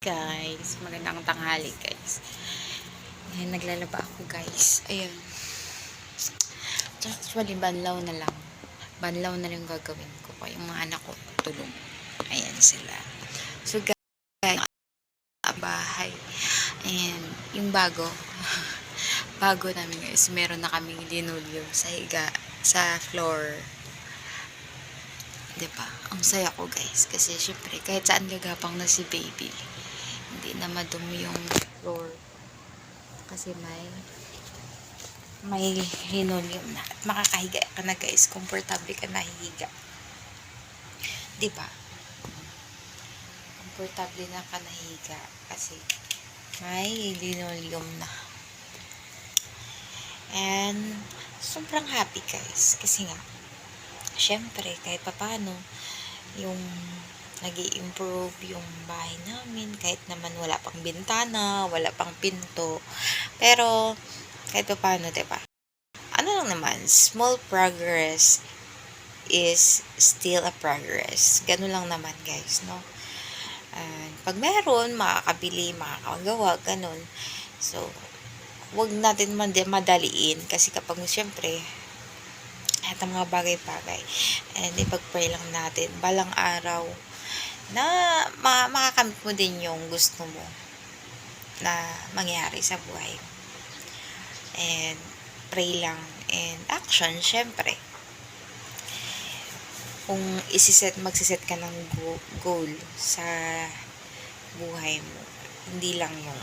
Guys, magandang tanghali guys. Ayan, naglalaba ako guys. Ayan. Actually, banlaw na lang. Banlaw na lang gagawin ko. Kaya yung mga anak ko tulong. Ayan sila. So guys, bahay. Ayan, yung bago. Bago namin guys. Meron na kaming linoleum sa higa, sa floor. Diba? Ang saya ko guys. Kasi syempre, kahit saan gagapang na si baby, hindi na madumi yung floor. Kasi may linoleum na. At makakahiga ka na guys. Komportable ka na hihiga. Diba? Komportable na ka na hihiga. Kasi may linoleum na. And sobrang happy guys. Kasi nga, syempre, kahit papano, yung nag-i-improve yung bahay namin. Kahit naman wala pang bintana, wala pang pinto. Pero, kahit papano, diba? Ano lang naman, small progress is still a progress. Ganun lang naman, guys, no? Pag meron, makakabili, makakagawa, ganun. So, wag natin madaliin. Kasi kapag, syempre, at ang mga bagay-bagay, and ipag-pray lang natin, balang araw, na makakamit mo din yung gusto mo na mangyari sa buhay. And pray lang and action, syempre. Kung magsiset ka ng goal sa buhay mo, hindi lang yung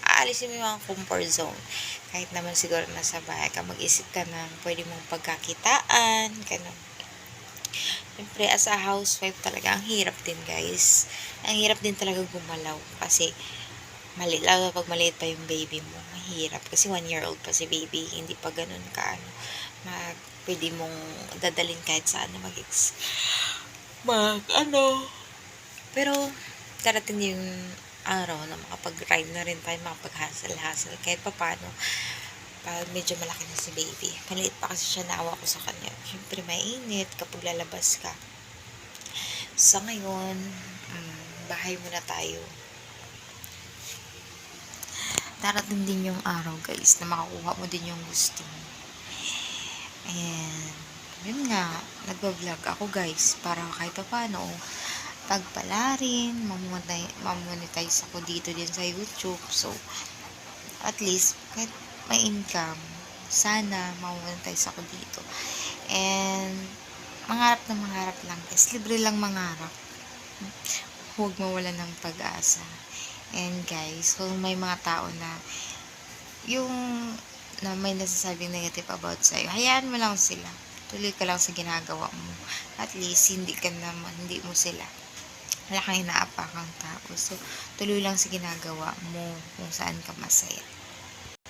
aalisin mo yung mga comfort zone. Kahit naman siguro nasa bahay ka, mag-isip ka ng pwede mong pagkakitaan, ganun. Siyempre, as a housewife talaga, ang hirap din guys. Ang hirap din talaga gumalaw. Kasi, lalo pag maliit pa yung baby mo, mahirap. Kasi 1-year-old pa si baby, hindi pa ganun ka, pwede mong dadalhin kahit saan na Pero, darating yung araw na makapag-ride na rin tayo, makapag-hustle-hustle. Kahit pa paano, pag medyo malaki na si baby. Maliit pa kasi siya, naawa ko sa kanya. Siyempre, mainit kapag lalabas ka. Sa ngayon, bahay muna tayo. Darating din yung araw, guys, na makakuha mo din yung gusto mo. And, yun nga, nagbablog ako, guys, para kahit pa paano, pagpalarin, mamonetize ako dito din sa YouTube. So, at least, kahit may income, sana mamonetize ako dito. And mangarap lang guys, libre lang mangarap, huwag mawala ng pag-asa. And guys, kung may mga tao na may nasasabing negative about sa'yo, hayaan mo lang sila, tuloy ka lang sa ginagawa mo. At least hindi mo sila, wala kang inaapakang tao. So tuloy lang sa ginagawa mo kung saan ka masaya.